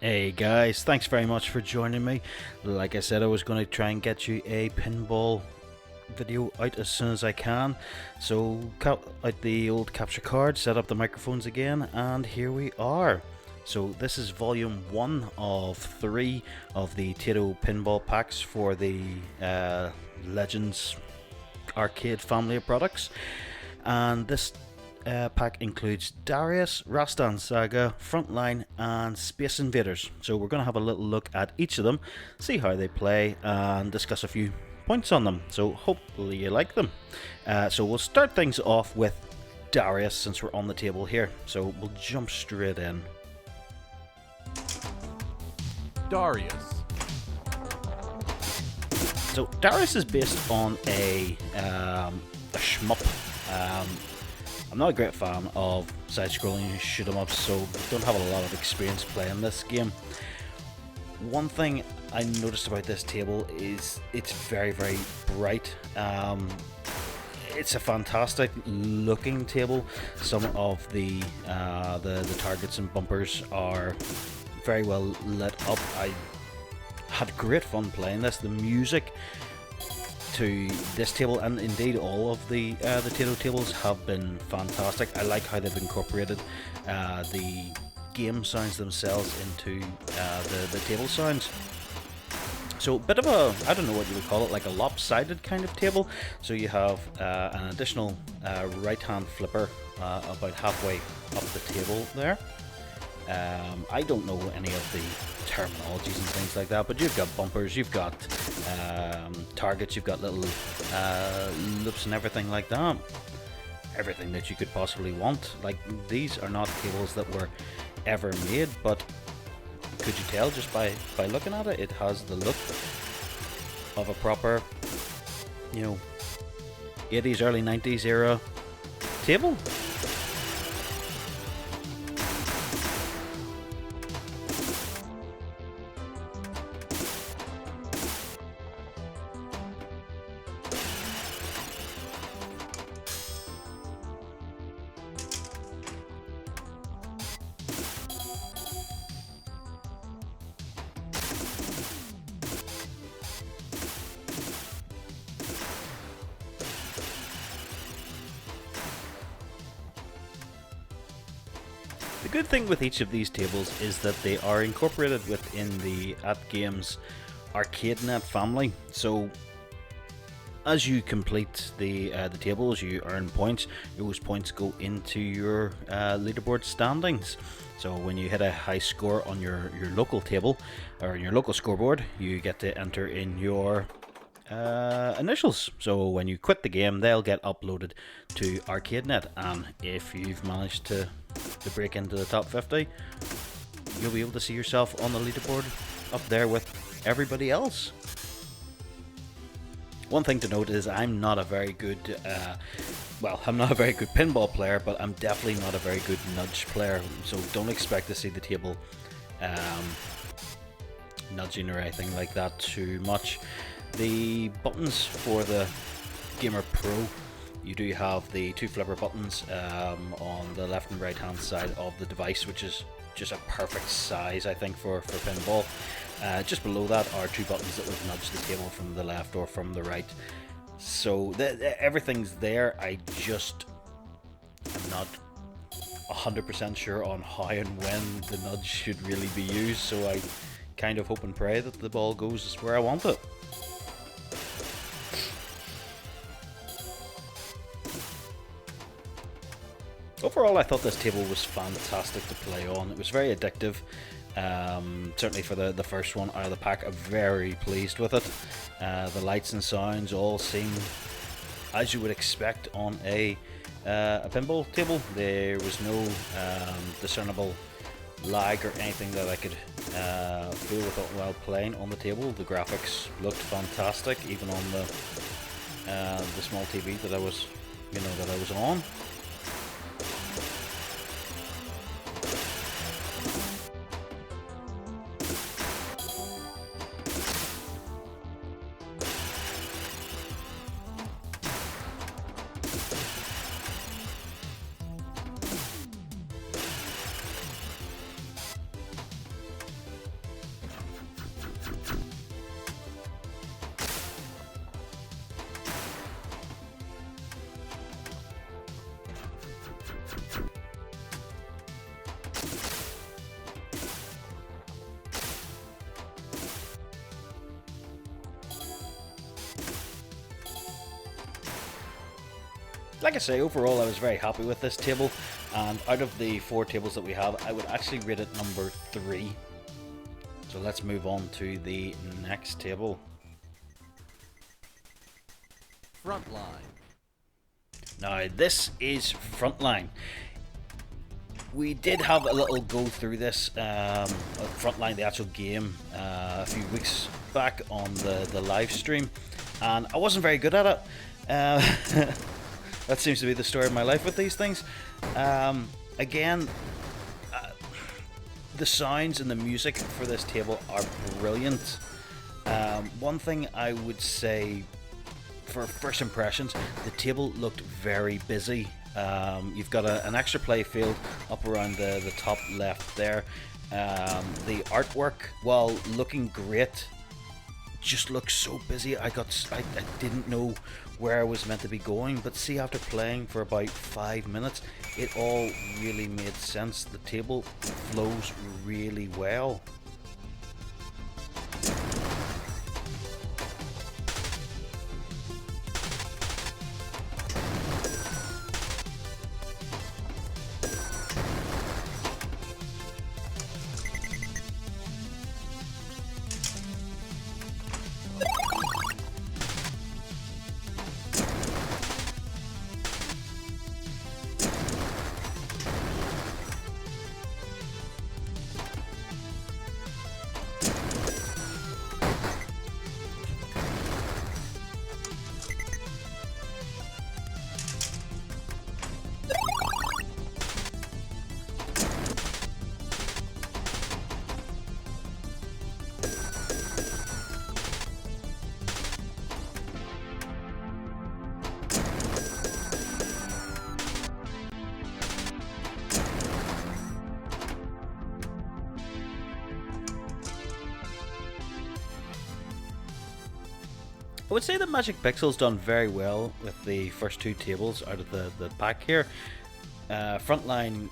Hey guys, thanks very much for joining me. Like I said, I was going to try and get you a pinball video out as soon as I can. So, cut out the old capture card, set up the microphones again, and here we are. So, this is volume 1 of 3 of the Taito Pinball packs for the Legends arcade family of products. And this pack includes Darius, Razer Saga, Frontline, and Space Invaders. So we're going to have a little look at each of them, see how they play, and discuss a few points on them. So hopefully you like them. So we'll start things off with Darius since we're on the table here. So we'll jump straight in. Darius. So Darius is based on a shmup. I'm not a great fan of side-scrolling shoot 'em ups, so don't have a lot of experience playing this game. One thing I noticed about this table is it's very, very bright. It's a fantastic looking table. Some of the targets and bumpers are very well lit up. I had great fun playing this. The music to this table, and indeed all of the Taito tables, have been fantastic. I like how they've incorporated the game sounds themselves into the table sounds. So a bit of a, I don't know what you would call it, like a lopsided kind of table. So you have an additional right hand flipper about halfway up the table there. I don't know any of the terminologies and things like that, but you've got bumpers, you've got targets, you've got little loops and everything like that. Everything that you could possibly want. Like, these are not tables that were ever made, but could you tell just by looking at it, it has the look of a proper, 80s, early 90s era table. The good thing with each of these tables is that they are incorporated within the atGames ArcadeNet family. So as you complete the tables, you earn points. Those points go into your leaderboard standings. So when you hit a high score on your local table or your local scoreboard, you get to enter in your initials. So when you quit the game, they'll get uploaded to ArcadeNet, and if you've managed to break into the top 50, you'll be able to see yourself on the leaderboard up there with everybody else. One thing to note is I'm not a very good I'm not a very good pinball player, but I'm definitely not a very good nudge player, so don't expect to see the table nudging or anything like that too much. The buttons for the Gamer Pro, you do have the two flipper buttons on the left and right hand side of the device, which is just a perfect size, I think, for pinball. Just below that are two buttons that would nudge the table from the left or from the right. So everything's there. I just am not 100% sure on how and when the nudge should really be used, so I kind of hope and pray that the ball goes where I want it. Overall, I thought this table was fantastic to play on. It was very addictive. Certainly for the first one out of the pack, I'm very pleased with it. The lights and sounds all seem as you would expect on a pinball table. There was no discernible lag or anything that I could feel with it while playing on the table. The graphics looked fantastic, even on the small TV that I was on. like I say, overall I was very happy with this table, and out of the 4 tables that we have, I would actually rate it number 3. So let's move on to the next table. Frontline. Now this is Frontline. We did have a little go through this Frontline, the actual game, a few weeks back on the live stream, and I wasn't very good at it. That seems to be the story of my life with these things. Again, the sounds and the music for this table are brilliant. One thing I would say for first impressions, the table looked very busy. You've got an extra play field up around the top left there. The artwork, while looking great, just looks so busy. I didn't know where I was meant to be going, but see, after playing for about 5 minutes, it all really made sense. The table flows really well. I would say that Magic Pixel's done very well with the first 2 tables out of the pack here. Frontline,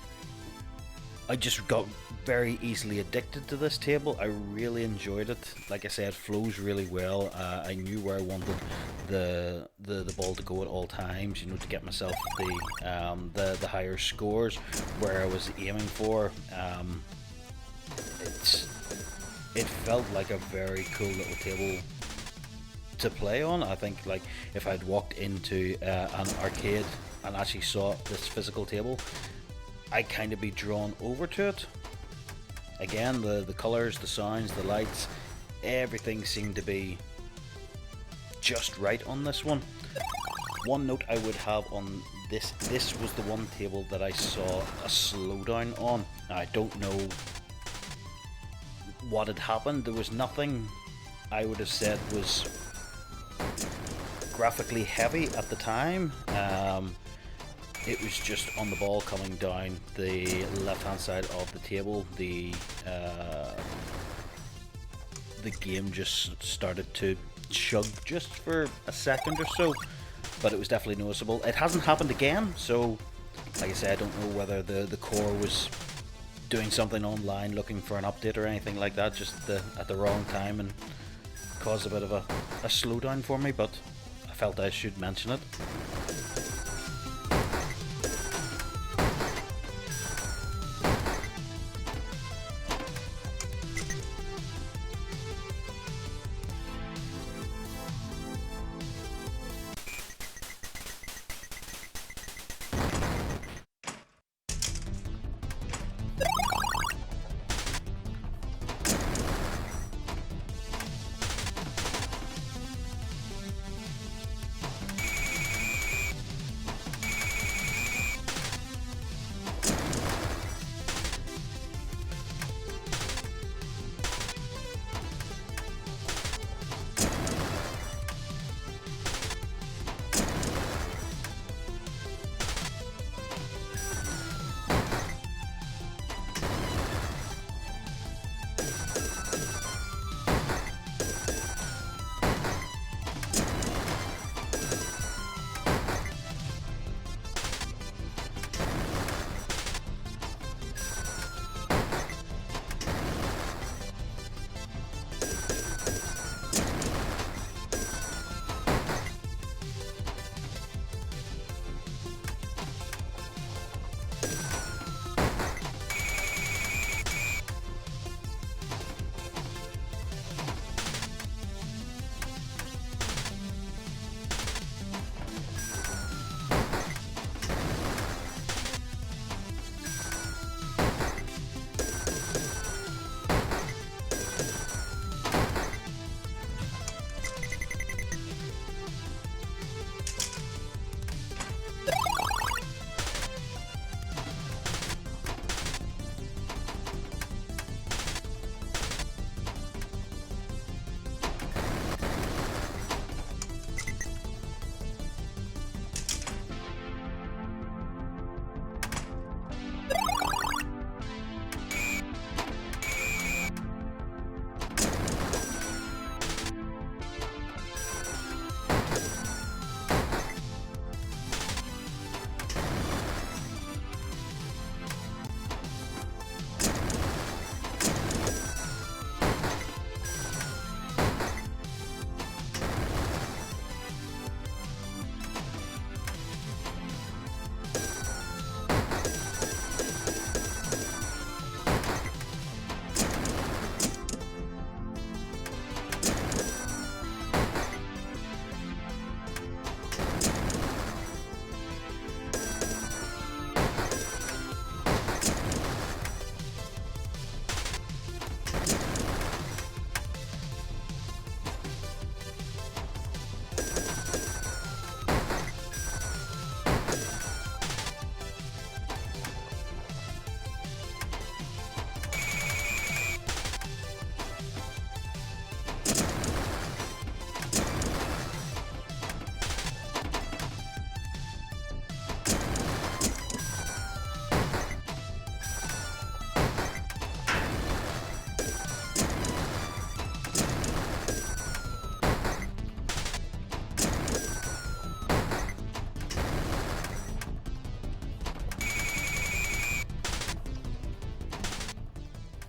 I just got very easily addicted to this table. I really enjoyed it. Like I said, it flows really well. I knew where I wanted the ball to go at all times, you know, to get myself the higher scores where I was aiming for. It felt like a very cool little table to play on. I think, like, if I'd walked into an arcade and actually saw this physical table, I'd kind of be drawn over to it. Again, the colors, the sounds, the lights, everything seemed to be just right on this one. One note I would have on this was the one table that I saw a slowdown on. Now, I don't know what had happened. There was nothing I would have said was graphically heavy at the time. It was just on the ball coming down the left hand side of the table. The game just started to chug just for a second or so, but it was definitely noticeable. It hasn't happened again, so like I said, I don't know whether the core was doing something online looking for an update or anything like that, just at the wrong time, and caused a bit of a slowdown for me, but I felt I should mention it.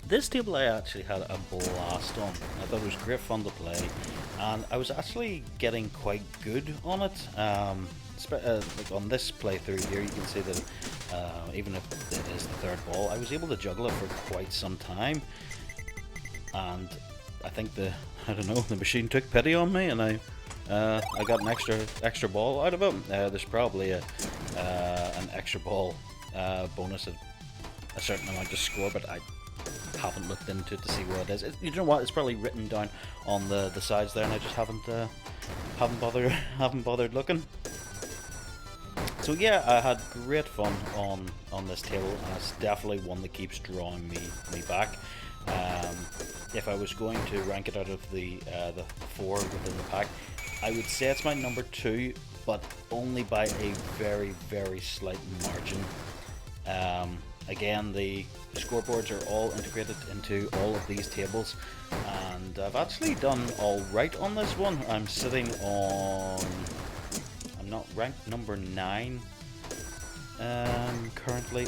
This table I actually had a blast on. I thought it was great fun to play, and I was actually getting quite good on it. Like on this playthrough here, you can see that even if it is the third ball, I was able to juggle it for quite some time, and I think the machine took pity on me, and I got an extra ball out of it. There's probably an extra ball bonus at a certain amount to score, but I haven't looked into it to see what it is. You know what? It's probably written down on the sides there, and I just haven't bothered looking. So yeah, I had great fun on this table, and it's definitely one that keeps drawing me back. If I was going to rank it out of the 4 within the pack, I would say it's my number 2, but only by a very, very slight margin. Again, the scoreboards are all integrated into all of these tables, and I've actually done alright on this one. I'm sitting on... I'm not ranked number 9 currently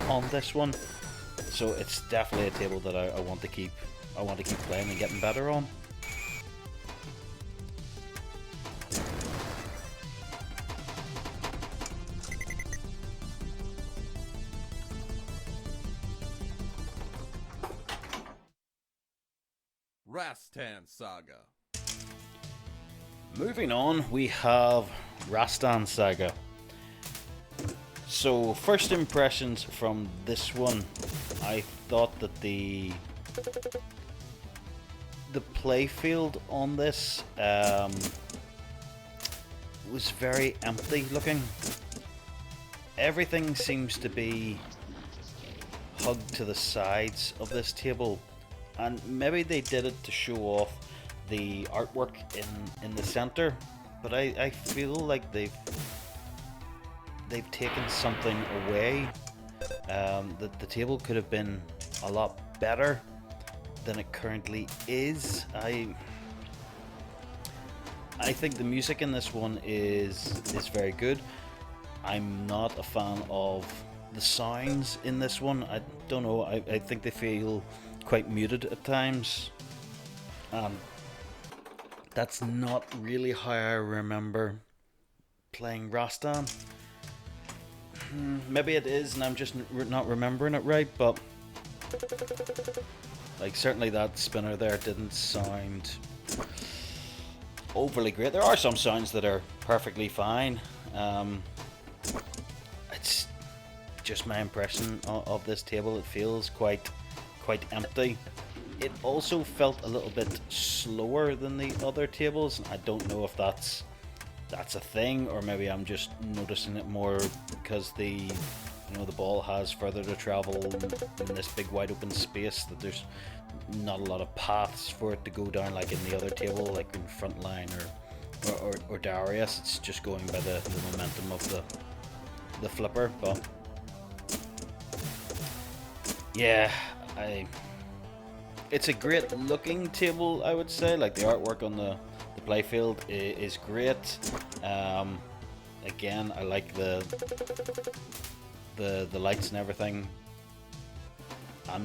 on this one, so it's definitely a table that I want to keep playing and getting better on. Razer Saga. Moving on, we have Razer Saga. So, first impressions from this one, I thought that the playfield on this was very empty looking. Everything seems to be hugged to the sides of this table, and maybe they did it to show off the artwork in the center, but I feel like they've taken something away. The table could have been a lot better than it currently is. I think the music in this one is very good. I'm not a fan of the sounds in this one. I don't know, I think they feel quite muted at times. That's not really how I remember playing Rastan. Maybe it is, and I'm just not remembering it right, but like certainly that spinner there didn't sound overly great. There are some sounds that are perfectly fine. It's just my impression of this table. It feels quite empty. It also felt a little bit slower than the other tables. I don't know if that's a thing, or maybe I'm just noticing it more because the ball has further to travel in this big wide open space, that there's not a lot of paths for it to go down like in the other table, like in Frontline or Darius. It's just going by the momentum of the flipper. But yeah, it's a great looking table, I would say. Like the artwork on the playfield is great. Again, I like the lights and everything. I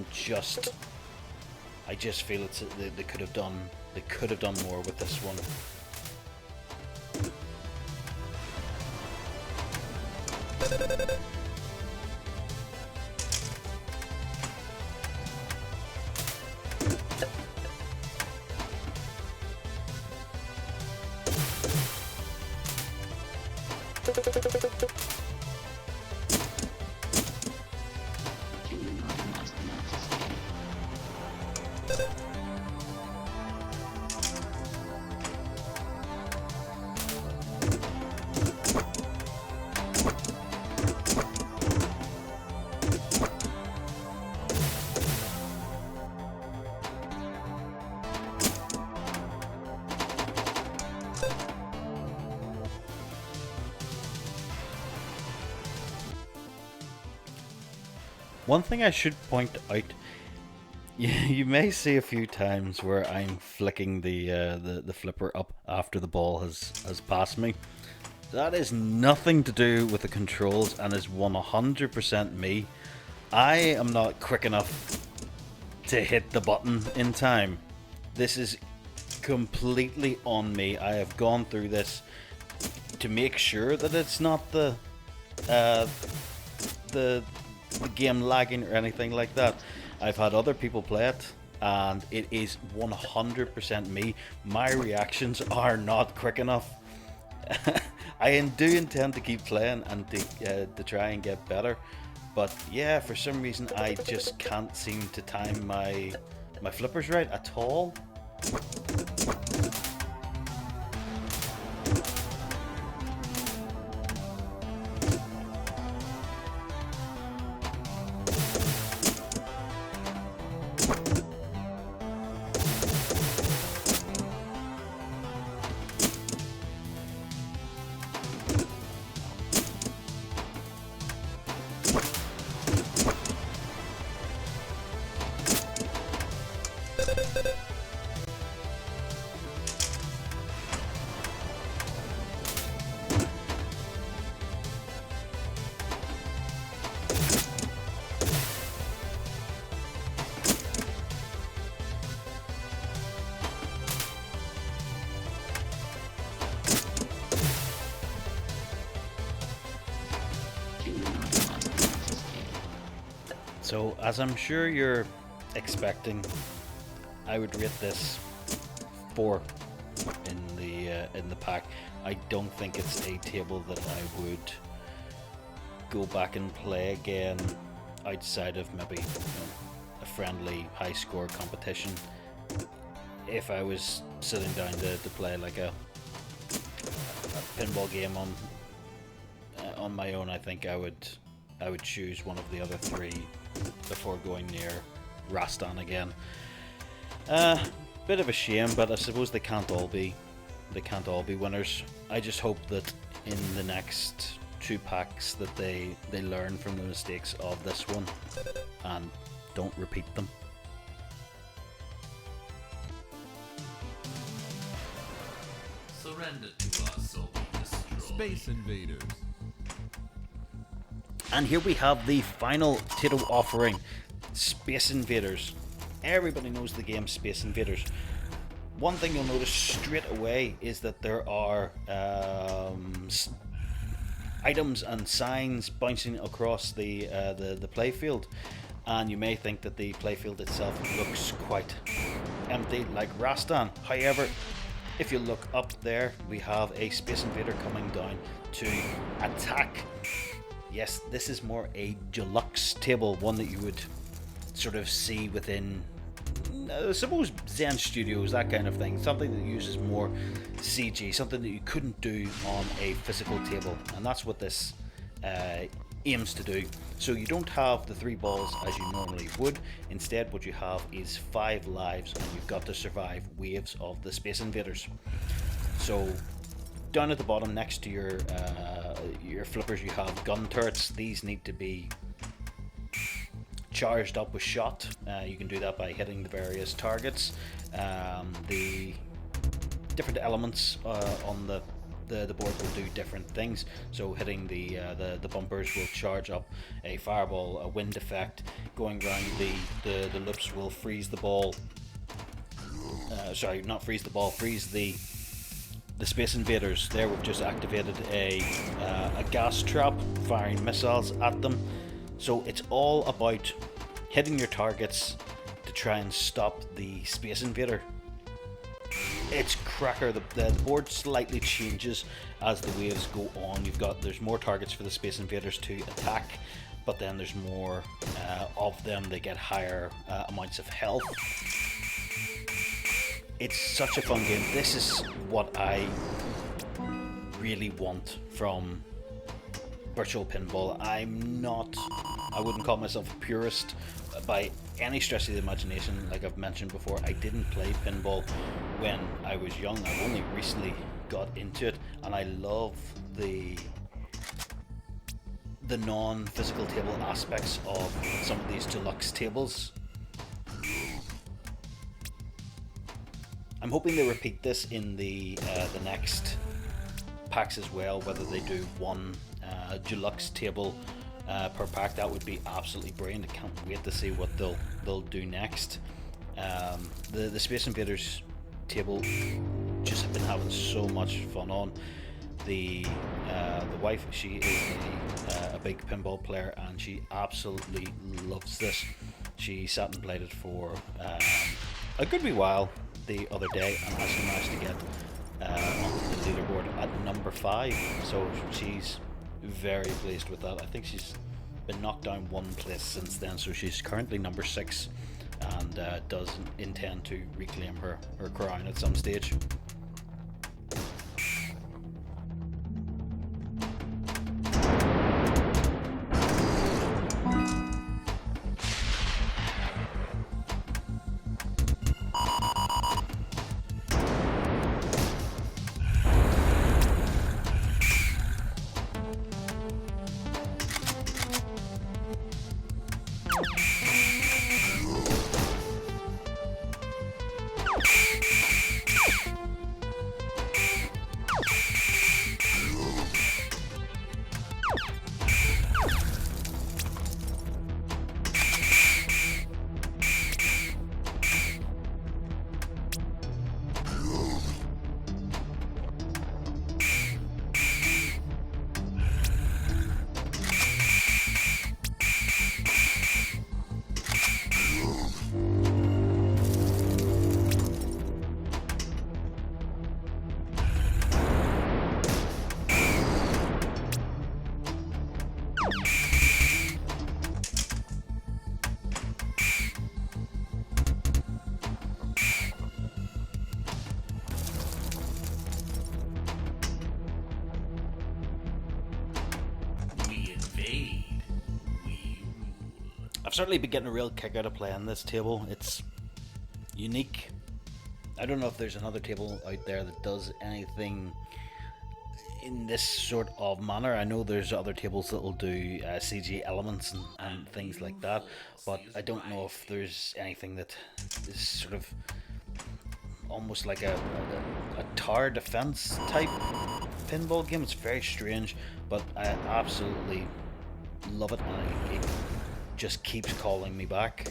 just feel they could have done more with this one. One thing I should point out, you may see a few times where I'm flicking the flipper up after the ball has passed me. That is nothing to do with the controls and is 100% me. I am not quick enough to hit the button in time. This is completely on me. I have gone through this to make sure that it's not the game lagging or anything like that. I've had other people play it, and it is 100% me. My reactions are not quick enough. I do intend to keep playing and to try and get better, but yeah, for some reason I just can't seem to time my flippers right at all. So, as I'm sure you're expecting, I would rate this 4 in the pack. I don't think it's a table that I would go back and play again outside of maybe a friendly high score competition. If I was sitting down to play like a pinball game on my own, I think I would choose one of the other 3 before going near Rastan again. Bit of a shame, but I suppose they can't all be winners. I just hope that in the next 2 packs that they learn from the mistakes of this one and don't repeat them. Surrender to us or destroy. Space Invaders. And here we have the final Taito offering, Space Invaders. Everybody knows the game Space Invaders. One thing you'll notice straight away is that there are items and signs bouncing across the playfield, and you may think that the playfield itself looks quite empty like Rastan. However, if you look up there, we have a Space Invader coming down to attack. Yes, this is more a deluxe table, one that you would sort of see within, I suppose, Zen Studios, that kind of thing. Something that uses more CG, something that you couldn't do on a physical table, and that's what this aims to do. So you don't have the 3 balls as you normally would. Instead, what you have is 5 lives, and you've got to survive waves of the Space Invaders. So down at the bottom, next to your flippers, you have gun turrets. These need to be charged up with shot. You can do that by hitting the various targets. The different elements on the board will do different things. So hitting the bumpers will charge up a fireball, a wind effect. Going around the loops will freeze the ball. Sorry, not freeze the ball, freeze the Space Invaders. There we've just activated a gas trap, firing missiles at them. So it's all about hitting your targets to try and stop the Space Invader. It's cracker. The board slightly changes as the waves go on. There's more targets for the Space Invaders to attack, but then there's more of them. They get higher amounts of health. It's such a fun game. This is what I really want from virtual pinball. I wouldn't call myself a purist by any stretch of the imagination. Like I've mentioned before, I didn't play pinball when I was young. I've only recently got into it, and I love the non-physical table aspects of some of these deluxe tables. I'm hoping they repeat this in the next packs as well, whether they do one deluxe table per pack. That would be absolutely brilliant. I can't wait to see what they'll do next. The Space Invaders table just have been having so much fun on. The wife, she is a big pinball player, and she absolutely loves this. She sat and played it for a good wee while the other day, and actually managed to get onto the leaderboard at number 5. So she's very pleased with that. I think she's been knocked down 1 place since then, so she's currently number 6, and does intend to reclaim her crown at some stage. I've certainly been getting a real kick out of playing this table. It's unique. I don't know if there's another table out there that does anything in this sort of manner. I know there's other tables that will do CG elements and things like that, but I don't know if there's anything that is sort of almost like a tower defense type pinball game. It's very strange, but I absolutely love it, and it just keeps calling me back.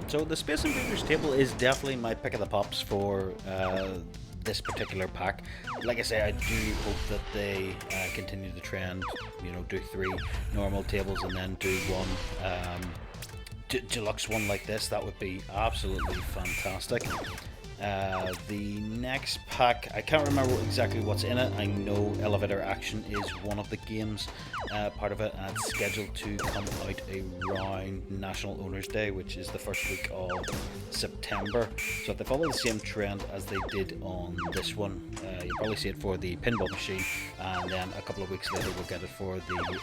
So the Space Invaders table is definitely my pick of the pops for this particular pack. Like I say, I do hope that they continue the trend, you know, do 3 normal tables and then do one deluxe one like this. That would be absolutely fantastic. The next pack, I can't remember exactly what's in it. I know Elevator Action is one of the games, part of it, and it's scheduled to come out around National Owners Day, which is the first week of September. So if they follow the same trend as they did on this one, you'll probably see it for the pinball machine, and then a couple of weeks later we'll get it for the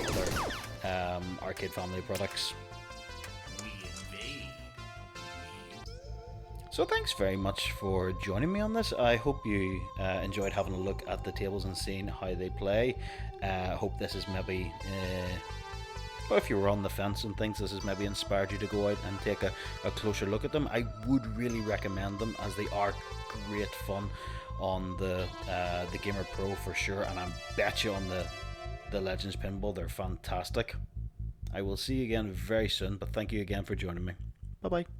other arcade family products. So thanks very much for joining me on this. I hope you enjoyed having a look at the tables and seeing how they play. Hope this is maybe, well, if you were on the fence and things, this has maybe inspired you to go out and take a closer look at them. I would really recommend them, as they are great fun on the Gamer Pro for sure, and I bet you on the Legends Pinball they're fantastic. I will see you again very soon, but thank you again for joining me. Bye bye.